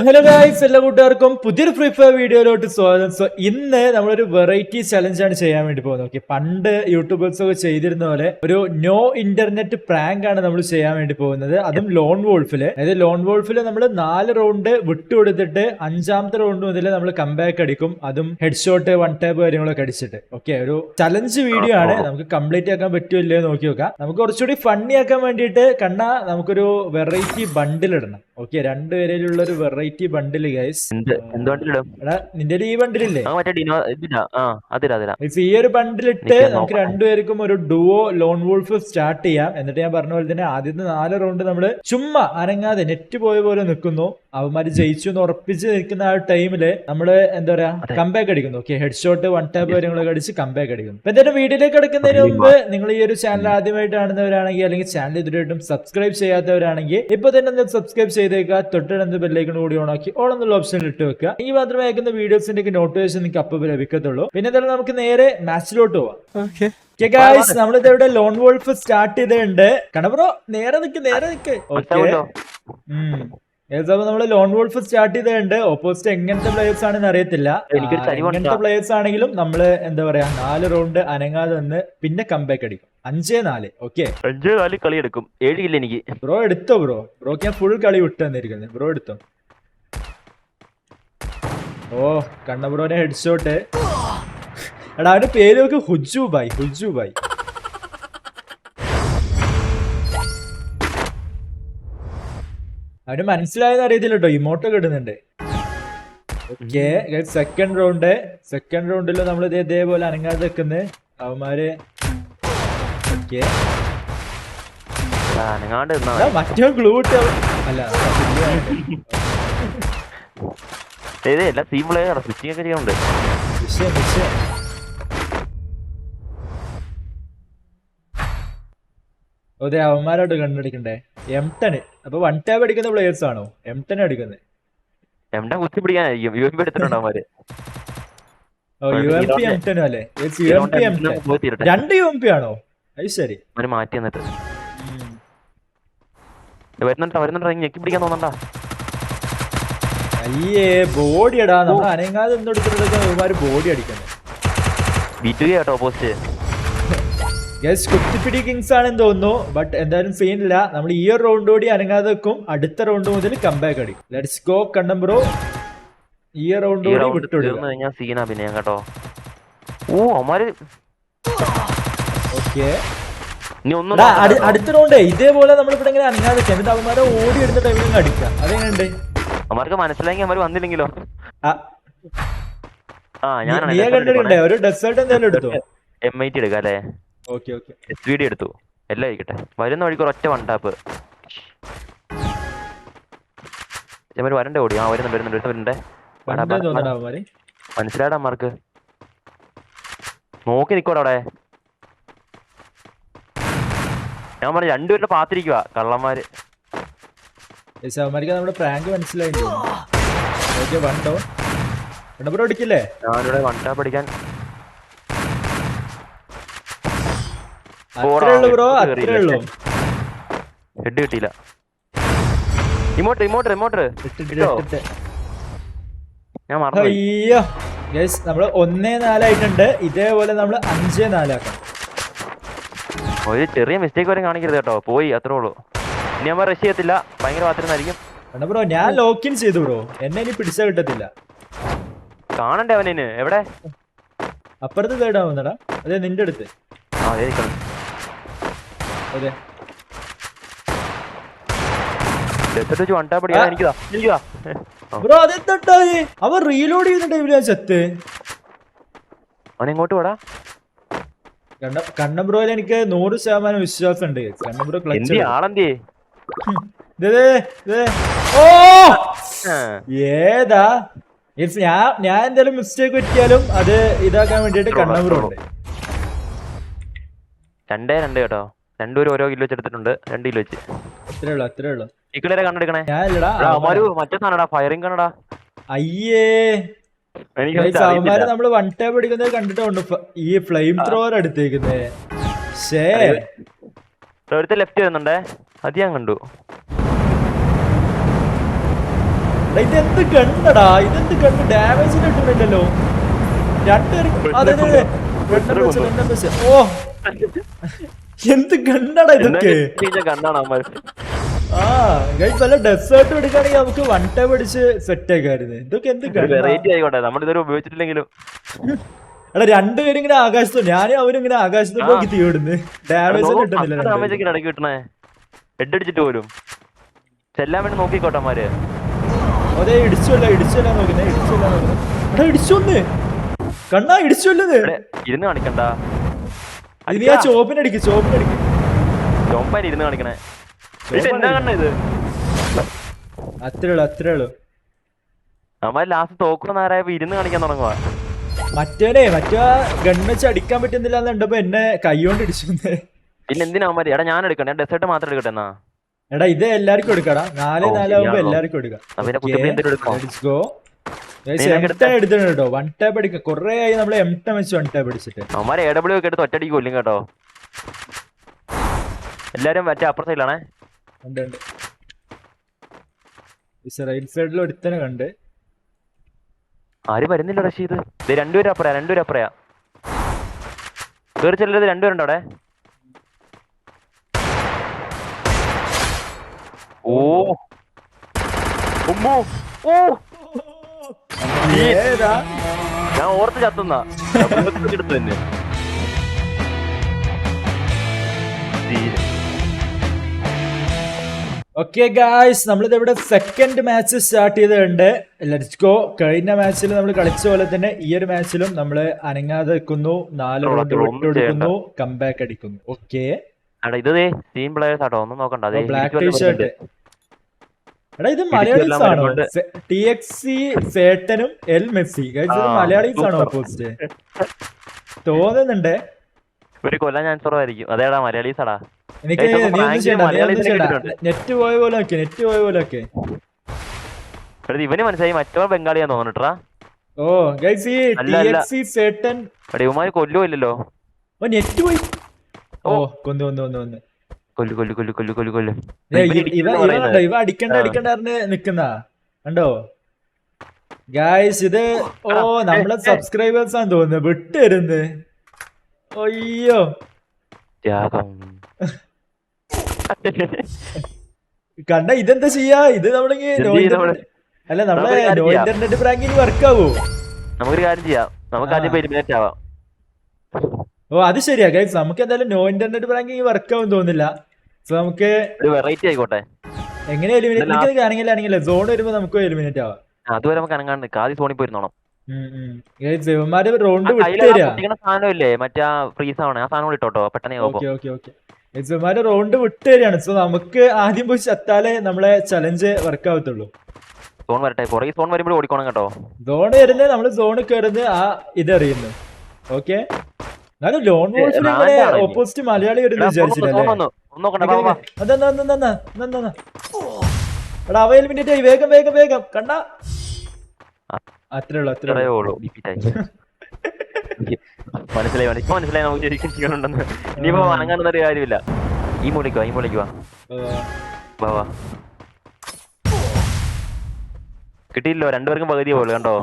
Hello guys, എല്ലാ കൂട്ടുകാർക്കും പുതിയൊരു ഫ്രീ ഫയർ വീഡിയോയിലോട്ട് സ്വാഗതം. സോ ഇന്ന് നമ്മളൊരു വെറൈറ്റി ചലഞ്ച് ആണ് ചെയ്യാൻ വേണ്ടി പോകുന്നത്. ഓക്കെ, പണ്ട് യൂട്യൂബേഴ്സ് ഒക്കെ ചെയ്തിരുന്ന പോലെ ഒരു നോ ഇന്റർനെറ്റ് പ്രാങ്ക് ആണ് നമ്മൾ ചെയ്യാൻ വേണ്ടി പോകുന്നത്. അതും ലോൺ വോൾഫില്. അതായത് ലോൺ വോൾഫില് നമ്മൾ 4 റൗണ്ട് വിട്ടുകൊടുത്തിട്ട് 5ാമത്തെ റൗണ്ട് മുതൽ നമ്മൾ കംബാക്ക് അടിക്കും. അതും ഹെഡ് ഷോട്ട്, വൺ ടാപ്പ് കാര്യങ്ങളൊക്കെ അടിച്ചിട്ട്. ഓക്കെ, ഒരു ചലഞ്ച് വീഡിയോ ആണ്. നമുക്ക് കംപ്ലീറ്റ് ആക്കാൻ പറ്റുമോ ഇല്ലയോ നോക്കി നോക്കാം. നമുക്ക് കുറച്ചുകൂടി ഫണ്ണി ആക്കാൻ വേണ്ടിയിട്ട് നമുക്കൊരു വെറൈറ്റി ബണ്ടിൽ ഇടണം. ഓക്കെ, രണ്ടുപേരിലുള്ള ഒരു വെറൈറ്റി ബണ്ടില് ഗൈസ്. നിന്റെ ഈ ബണ്ടിലില്ലേ, ഈ ഒരു ബണ്ടിലിട്ട് നമുക്ക് രണ്ടുപേർക്കും ഒരു ഡുവോ ലോൺ വോൾഫ് സ്റ്റാർട്ട് ചെയ്യാം. എന്നിട്ട് ഞാൻ പറഞ്ഞ പോലെ തന്നെ ആദ്യത്തെ 4 റൗണ്ട് നമ്മള് ചുമ്മാ അനങ്ങാതെ നെറ്റ് പോയ പോലെ നിൽക്കുന്നു. അവന്മാര് ജയിച്ചു എന്ന് ഉറപ്പിച്ച് നിൽക്കുന്ന ആ ടൈമില് നമ്മള് എന്താ പറയാ കംബാക്ക് അടിക്കുന്നു. Okay, head shot, one tap കാര്യങ്ങളൊക്കെ അടിച്ച് കംബാക്ക് അടിക്കുന്നു. അപ്പൊ എന്തായാലും വീഡിയോയിലേക്ക് കിടക്കുന്നതിന് മുമ്പ് നിങ്ങൾ ഈ ഒരു ചാനൽ ആദ്യമായിട്ട് കാണുന്നവരാണെങ്കിൽ, അല്ലെങ്കിൽ ചാനൽ ഇതുവരെയായിട്ടും സബ്സ്ക്രൈബ് ചെയ്യാത്തവരാണെങ്കിൽ ഇപ്പൊ തന്നെ സബ്സ്ക്രൈബ് ചെയ്തേക്കുക. തൊട്ടിടന്ന് ബെല്ലൈക്കൺ കൂടി ഓണാക്കി ഓൾ എന്നുള്ള ഓപ്ഷനിൽ ഇട്ട് വെക്കുക. ഈ മാത്രമേ അയക്കുന്ന വീഡിയോസിന്റെ നോട്ടിഫിക്കേഷൻ നിങ്ങൾക്ക് അപ്പം ലഭിക്കത്തുള്ളൂ. പിന്നെ എന്തായാലും നമുക്ക് നേരെ മാച്ചിലോട്ട് പോവാം. നമ്മളിത് ഇവിടെ ലോൺ വോൾഫ് സ്റ്റാർട്ട് ചെയ്തിട്ടുണ്ട്. കണബ്രോ നേരെ നിക്ക്. ഓക്കെ, നമ്മള് ലോൺ വോൾഫ് സ്റ്റാർട്ട് ചെയ്തിട്ടുണ്ട്. ഓപ്പോസിറ്റ് എങ്ങനത്തെ പ്ലേയേഴ്സ് ആണെന്ന് അറിയത്തില്ല. എങ്ങനത്തെ പ്ലേയേഴ്സ് ആണെങ്കിലും നമ്മള് എന്താ പറയാ 4 റൗണ്ട് അനങ്ങാതെ നിന്ന് പിന്നെ കംബാക്ക് അടിക്കും. 5-4. ഓക്കെ, 5-4 കളി എടുക്കും. 7 ഇല്ല എനിക്ക്. ബ്രോ എടുത്തോ. ബ്രോക്ക് ഞാൻ ഫുൾ കളി വിട്ടു തന്നിരിക്കുന്നത്. ബ്രോ എടുത്തോ. ഓ, കണ്ണബ്രോനെ ഹെഡ് ഷോട്ട്. എടാ, അവന്റെ പേര് നോക്ക്, ഹുജു ബായ്. അവന് മനസ്സിലായെന്ന് അറിയത്തില്ല കേട്ടോ, ഇമോട്ടൊക്കെ ഇടുന്നുണ്ട്. ഓക്കെ, സെക്കൻഡ് റൗണ്ടില് നമ്മൾ ഇതേപോലെ അനങ്ങാതെ നിൽക്കുന്നത് അവന്മാര്. ഓക്കെ, മറ്റോ ഗ്ലൂ ഇട്ട് അല്ല അതെ, അവന്മാരോട്ട് കണ്ടടിക്കണ്ടേ. M10. അപ്പൊ വൺ ടാബ് അടിക്കുന്ന പ്ലേയേഴ്സ് ആണോ M10 അടിക്കുന്നത്? M10 അല്ലേ? 2 UMP ആണോ? അത് ശരി, മാറ്റി എന്നിട്ട് ഞെക്കി പിടിക്കാൻ തോന്നണ്ട. അയ്യേ, ബോഡി ഇടാ. നമ്മൾ അനങ്ങാതെ എന്തെടുത്തിട്ട് ബോഡി അടിക്കുന്നത്. കുത്തിപ്പിടി കിങ്സ് ആണെന്ന് തോന്നുന്നു. ബട്ട് എന്തായാലും സീനില്ല. നമ്മൾ ഈ ഒരു റൗണ്ട് കൂടി അനങ്ങാതെ വെക്കും. അടുത്ത റൗണ്ട് മുതൽ കംബാക്ക് അടിക്കും. ലെറ്റ്സ് ഗോ കണ്ണം ബ്രോ. ഈ റൗണ്ട് കൂടി വിട്ടുകൊടുക്കും. ഓക്കെ, അടുത്ത റൗണ്ട് ഇതേപോലെ നമ്മളിവിടെ ഇങ്ങനെ അനങ്ങാതെ വെക്കാം. എന്നിട്ട് അവന്മാരെ ഓടി എടുത്ത ടൈമിൽ അടിക്കാം. അതെങ്ങനെയുണ്ട്? അവർക്ക് മനസ്സിലായെങ്കിൽ അവർ വന്നില്ലെങ്കിലോ? കണ്ടിട്ടുണ്ടേ ഒരു ഡെസേർട്ട് എന്തായാലും എടുത്തോ. MIT എടുക്കാം അല്ലേ? ഓക്കെ, SVD എടുത്തു. എല്ലാം ഇരിക്കട്ടെ. വരുന്ന വഴിക്ക് ഒറ്റ വൺ ടാപ്പ്. വരണ്ടേ ഓടി? വരുന്നുണ്ട്. മനസ്സിലാടാ അമ്മമാർക്ക്. നോക്കി നിക്കോടെ അവിടെ. ഞാൻ പറഞ്ഞു 2 പേരുടെ പാത്തിരിക്കുക കള്ളന്മാര്. നമ്മുടെ പ്രാങ്ക് മനസ്സിലായി. അടിക്കില്ലേ? ഞാനിവിടെ വൺ ടാപ്പ് അടിക്കാൻ ഹെഡ് കിട്ടിയില്ല. ഇമോട്ടർ ഞാൻ മറന്നു. അയ്യോ ഗയ്സ്, നമ്മള് 1-4 ആയിട്ടുണ്ട്. ഇതേപോലെ നമ്മള് 5-4 ആക്കണം. ഒരു ചെറിയ മിസ്റ്റേക്ക് വരെ കാണിക്കരുത് കേട്ടോ. പോയി, അത്രേ ഉള്ളൂ. ഇനി നമ്മൾ റഷ് ചെയ്യത്തില്ല. ഭയങ്കര പാത്രമായിരിക്കും. ബ്രോ, ഞാൻ ലോക്കിൻ ചെയ്തു ബ്രോ. എന്നെ ഇനി പിടിച്ചാ കിട്ടത്തില്ല. കാണണ്ടേ അവന്? എവിടെ? അപ്പുറത്ത് തേടാവുന്നടാ. അതെ, നിന്റെ അടുത്ത്. അതെ, ബ്രോ അതെന്താ അവൻ റീലോഡ് ചെയ്യുന്ന ടൈമിൽ ചത്ത്. അവൻ എങ്ങോട്ട് പോടാ? കണ്ണ ബ്രോയിൽ എനിക്ക് 100% വിശ്വാസം ഉണ്ട്. കണ്ണ ബ്രോ ക്ലച്ച് ആളെന്തേ? ഏതാ? ഞാൻ എന്തായാലും മിസ്റ്റേക്ക് പറ്റിയാലും അത് ഇതാക്കാൻ വേണ്ടിട്ട് കണ്ണ ബ്രോ ഉണ്ട്. 2-2 കേട്ടോ. 2 പേരും ഓരോ കിലോ വെച്ചെടുത്തിട്ടുണ്ട്. 2 കിലോ വെച്ച്. അത്രേ ഉള്ളൂ. ഇക്കളെ കണ്ടെടുക്കണേ. മറ്റേ സാധനടാ, ഫയറിംഗ് കാണടാ. അയ്യേ, അവന്മാര് നമ്മള് വൺ ടാപ്പ് അടിക്കുന്നത് കണ്ടിട്ടുണ്ട്. ഈ ഫ്ലെയിം ത്രോവർ എടുത്തേക്കുന്നേ. ലെഫ്റ്റ് വരുന്നുണ്ടേ, അത് ഞാൻ കണ്ടു. ഇതെന്ത് കണ്ണടാ, ഇതെന്ത് കണ്ണ്, ഡാമേജ് കിട്ടുന്നില്ലല്ലോ രണ്ടുപേരും. അതെ ഓ എന്ത് കണ്ണടാ ഇതൊക്കെ. കണ്ണാണ് അമ്മ. ആ ഗൈസ് വല്ല ഡെസേർട്ട് എടുക്കുകയാണെങ്കിൽ നമുക്ക് വൺ ടൈം അടിച്ച് സെറ്റ് ആക്കായിരുന്നു. ഇതൊക്കെ എന്ത് വെറൈറ്റി ആയിക്കോട്ടെ, നമ്മളിതുവരെ ഉപയോഗിച്ചിട്ടില്ലെങ്കിലും. എടാ രണ്ടുപേരും ഇങ്ങനെ ആകാശത്തോ, ഞാനും അവരും ഇങ്ങനെ ആകാശത്തോട്ട് നോക്കി തീവിടുന്നു. ഡാമേജ് കിട്ടുന്നില്ല. ഡാമേജ് ഒക്കെ ഇടയ്ക്ക് കിട്ടണേ, ഹെഡ് അടിച്ചിട്ട് പോലും ചെല്ലാൻ വേണ്ടി നോക്കിക്കോട്ടന്മാര്. അതെ ഇടിച്ചല്ല നോക്കുന്നേ, എടാ ഇടിച്ചോന്ന് കണ്ണാ, ഇടിച്ചല്ലേ ഇരുന്ന് കാണിക്കണ്ട. ഇനി ആ ചോപ്പിനടിക്ക് ചോപ്പാൻ ഇരുന്ന് കാണിക്കണേ. എന്നാ കണ്ണ ഇത്? അത്രേ ഉള്ളു. അമ്മ ലാസ്റ്റ് തോക്കുന്ന നേരായപ്പോ ഇരുന്ന് കാണിക്കാൻ തുടങ്ങുക. മറ്റേ ഗൺവെച്ച് അടിക്കാൻ പറ്റുന്നില്ല എന്നുണ്ടപ്പോ എന്നെ കൈകൊണ്ട് ഇടിച്ചു. പിന്നെ എന്തിനാ അമ്മ? എടാ ഞാൻ എടുക്കണേ, ഞാൻ ഡെസേർട്ട് മാത്രം എടുക്കട്ടെ എന്നാ. എടാ ഇത് എല്ലാവർക്കും എടുക്കടാ, 4-4 എല്ലാവർക്കും എടുക്കാം. എടുത്തിട്ടുണ്ട് കേട്ടോ, വൺ ടാപ്പ് അടിക്കാം. കൊറേ ആയി നമ്മള് M10 വെച്ച് വൺ ടാപ്പ് അടിച്ചിട്ട്. അമ്മമാരെ AW ഒക്കെ എടുത്ത് ഒറ്റടിക്ക് കൊല്ലും കേട്ടോ. എല്ലാരും മറ്റേ അപ്പുറ സൈഡിലാണേ. റൈറ്റ് സൈഡിൽ ഒരുത്തനെ കണ്ട്. ആരും വരുന്നില്ല റഷീദ്. ഇത് രണ്ടുപേരും അപ്പറയാ കയറി ചെല്ലത്. രണ്ടുപേരുണ്ടോ അവിടെ? ഓ ഉമ്മോ, ഓ ഞാൻ ഓർത്ത് ചത്തുന്ന എടുത്തു തന്നെ. ഓക്കെ ഗായ്സ്, നമ്മളിത് ഇവിടെ സെക്കൻഡ് മാച്ച് സ്റ്റാർട്ട് ചെയ്തിട്ടുണ്ട്. Let's go. കഴിഞ്ഞ മാച്ചിൽ നമ്മൾ കളിച്ച പോലെ തന്നെ ഈ ഒരു മാച്ചിലും നമ്മൾ അനങ്ങാതെ നിൽക്കുന്നു, 4 റൗണ്ട് വിട്ടെടുക്കുന്നു, കംബാക്ക് അടിക്കുന്നു. Okay black T-shirt. എടാ ഇത് മലയാളീസ് ആണോ? TXC സേട്ടനും എൽ മെസ്സി. ഇത് മലയാളീസ് ആണോ ഓപ്പോസിറ്റ്? തോന്നുന്നുണ്ട്. ഒരു കൊല്ലാൻ ചാൻസ് കുറവായിരിക്കും. അതേടാ മലയാളീസാടാ. എനിക്ക് നെറ്റ് പോയ പോലെ ഇവന് മനസ്സിലായി, മറ്റവർ ബംഗാളിയാന്ന് തോന്നിട്ടാ. ഓ ഗൈസ് ഈ TXC സേട്ടൻ ഇവന്മാര് കൊല്ലുമില്ലല്ലോ. നെറ്റ് പോയി. ഓ കൊന്നു. കൊല്ലു. ഇവ അടിക്കണ്ട നിക്കുന്ന കണ്ടോ ഗായ്സ്? ഇത് നമ്മളെ സബ്സ്ക്രൈബേഴ്സ് ആണെന്ന് തോന്നുന്നു വിട്ടുതരുന്ന്. അയ്യോ കണ്ട, ഇതെന്താ ചെയ്യാ? ഇത് നമ്മളെ നോ ഇന്റർനെറ്റ് പ്രാങ്കിങ് വർക്ക് ആവോ? നമുക്കൊരു കാര്യം ചെയ്യാം, നമുക്ക് ആദ്യം എലിമിനേറ്റ് ആവാം. ഓ അത് ശരിയാ ഗൈസ്, നമുക്ക് എന്തായാലും നോ ഇന്റർനെറ്റ് പ്രാങ്കിങ് വർക്ക് ആവും തോന്നില്ല. സോ നമുക്ക് വെറൈറ്റി ആയിക്കോട്ടെ. എങ്ങനെ എലിമിനേറ്റ് ആണെങ്കിലേ സോൺ വരുമ്പോ നമുക്ക് എലിമിനേറ്റ് ആവാം. അതുവരെ നമുക്ക് അനങ്ങാണ്ട് ആദ്യം സോണിൽ പോയിരുന്നോണം. റൗണ്ട് വിട്ടുതരാ സാധനമില്ലേ മറ്റേ ഫ്രീസ് ആവണേ, ആ സാധനം ഇട്ടോട്ടോ പെട്ടെന്ന് റൗണ്ട് വിട്ടുതരാണ്. സോ നമുക്ക് ആദ്യം പോയി ചത്താലേ നമ്മളെ ചലഞ്ച് വർക്ക് ആവത്തുള്ളൂ. സോൺ വരട്ടെ, പുറകെ സോൺ വരുമ്പോൾ ഓടിക്കോണം കേട്ടോ. സോൺ വരുന്നത് നമ്മള് സോണിൽ കയറുന്നത് ആ ഇതറിയുന്നു. ഓക്കെ എന്നാലും ലോൺ വോൾഫിൽ ഇങ്ങനെ ഓപ്പോസിറ്റ് മലയാളി വരുന്ന വിചാരിച്ചില്ലല്ലേ? എടാ അവ എലിമിനേറ്റ് ആയി, വേഗം കണ്ട. അത്രേ ഉള്ളൂ. മനസ്സിലായി നമുക്ക് ശരിക്കും ചെയ്യണമെന്ന്. ഇനിയിപ്പോ അനങ്ങാനൊരു കാര്യമില്ല. ഈ മൂലയ്ക്ക് വാ. കിട്ടിയില്ലോ, രണ്ടുപേർക്കും പകുതി പോലെ കണ്ടോ.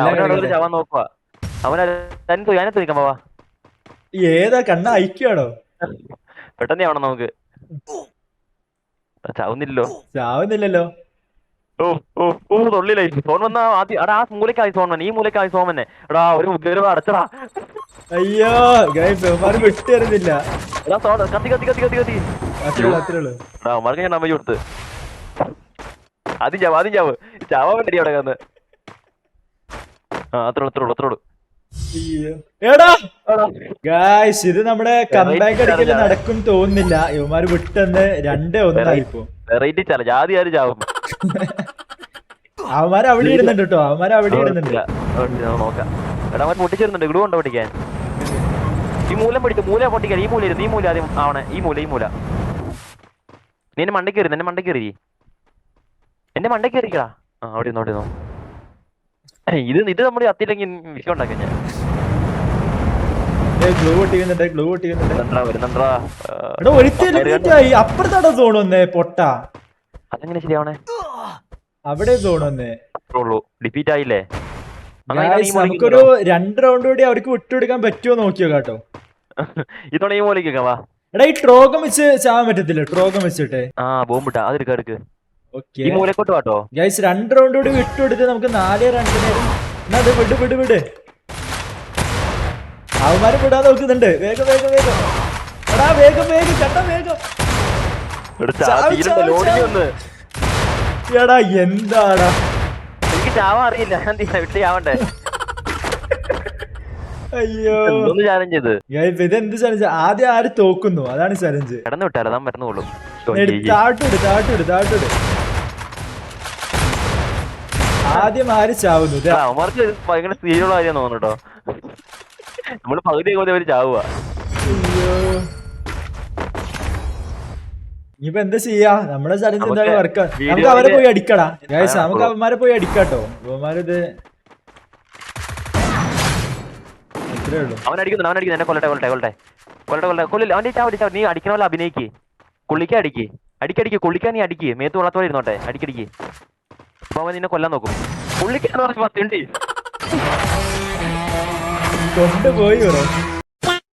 അവനോട് ചവാൻ നോക്കുക. ഞാനത്ത് നിൽക്കാൻ പോവാ. ഏതാ കണ്ണ ഐക്യാണോ? പെട്ടെന്ന് ആവണം നമുക്ക്. ചാവുന്നില്ലല്ലോ. തൊള്ളിലായി സോൺ വന്നാ ആദ്യം. എടാ ആ മൂലക്കായി സോൺ വന്നെ, ഈ മൂലക്കായി സോൺ വന്നെ. എടാ ഒരു ഉഗ്രഹം അടച്ചടാ. അയ്യോ വിട്ടുതരുന്നില്ല. കത്തി. എടാ അവന്മാർക്ക് ഞാൻ നമ്പർ കൊടുത്ത് ആദ്യം ചാവ് ചാവാൻ വേണ്ടി അവിടെ കന്ന്. അത്രയുള്ളൂ. ഇത് നമ്മുടെ കംബാക്ക് അടിക്കല് നടക്കും തോന്നുന്നില്ല. ഇവന്മാര് വിട്ടെന്ന് 2-1 വെറൈറ്റി ചാലഞ്ച്. ആദ്യം ആര് ചാവും? അവന്മാര് അവിടെ ഇടുന്നുണ്ട് കേട്ടോ, നോക്കാം. എടാ അവൻ പൊട്ടിച്ചിരുന്നുണ്ട്, ഗ്ലൂ ഉണ്ടോ പൊട്ടിക്കാൻ? ഈ മൂല പൊട്ടിക്കാൻ. ഈ മൂല ആദ്യം ആവണേ. ഈ മൂല നീ എന്നെ മണ്ടയ്ക്ക് എറിയിക്കടാ. അവിടെ ഇരുന്നോ. ഇത് നമ്മൾ കത്തിയില്ലെങ്കിൽ വിഷയം ഉണ്ടാക്കാം ഞാൻ. ഗ്ലൂ പൊട്ടിക്കുന്നുണ്ട് ഗ്ലൂ പൊട്ടിക്കുന്നുണ്ട്. വരുന്നുണ്ടാ. എടാ ഒരുത്തായി അപ്പുറത്താടോ സോൺ വന്നേ പൊട്ട. അതെങ്ങനെ ശരിയാവണേ? അവിടെ സോൺ വന്നേ. ഡിഫീറ്റ് ആയില്ലേ? നമുക്കൊരു 2 റൗണ്ട് കൂടി അവർക്ക് വിട്ടുകൊടുക്കാൻ പറ്റുമോ നോക്കിയോ കേട്ടോ. ഇതോടെ ഈ മൂലയ്ക്ക് വാ. എടാ ഈ ട്രോഗം വെച്ച് ചാവാൻ പറ്റത്തില്ല. ട്രോഗം വെച്ചിട്ട് ബോംബിട്ടാ അതെടുക്ക എടുക്ക്. ഓക്കെ ഈ മൂലക്കോട്ട് വാട്ടോ ഗൈസ്. 2 റൗണ്ട് കൂടി വിട്ടുകൊടുത്ത് നമുക്ക് 4 റണ്ണിന് അത് വിട് വിട് വിട്. അവന്മാരെ വിടാതെ നോക്കുന്നുണ്ട്. വേഗം വേഗം വേഗം എടാ വേഗം വേഗം ചട്ട വേഗം. എടാ എന്താടാ എനിക്ക് ചാവാൻ അറിയില്ല. വിട്ട് ചാവണ്ടേ? അയ്യോ ചാലഞ്ച് ചെയ്ത് ഇതെന്ത് ചലഞ്ച്? ആദ്യം ആര് തോക്കുന്നു അതാണ് ചലഞ്ച്. കിടന്നു വിട്ടാലോ താൻ മരുന്നുള്ളൂ. താട്ടിട് താട്ടിട് താട്ടിട്. ആദ്യം ആര് ചാവുന്നു? അവന്മാർക്ക് ഭയങ്കര സ്ത്രീയുള്ള കാര്യം തോന്നുന്നു കേട്ടോ. നമ്മള് പകുതി അവര് ചാവുക. അയ്യോ ഇനിയിപ്പോ എന്താ ചെയ്യാ? നമ്മുടെ ചലഞ്ച് എന്തായാലും വർക്കാ. നമുക്ക് അവരെ പോയി അടിക്കടാ ഗൈസ്. നമുക്ക് അവന്മാരെ പോയി അടിക്കാട്ടോ. അവന്മാരിത് ഇത്രേ ഉള്ളൂ. അവൻ അടിക്കുന്നു എന്നെ കൊല്ലട്ടെ കൊല്ലട്ടെ കൊല്ലട്ടെ കൊല്ലട്ടെ കൊല്ലട്ടെ കൊല്ലില്ല. അവന്റെ ചാവടി ചാവടി. നീ അടിക്കണ പോലെ അഭിനയിക്ക്. കുള്ളിക്കാ അടിക്ക് അടിക്കടിക്ക്. കുള്ളിക്കാൻ നീ അടിക്ക്. മേത്ത് കൊള്ളാത്തോടെ ഇരുന്നോട്ടെ. അടിക്കടിക്ക്. അപ്പൊ അവൻ നിന്നെ കൊല്ലാൻ നോക്കും. പുള്ളിക്കാന്ന് പറഞ്ഞ 10 കൊണ്ടുപോയി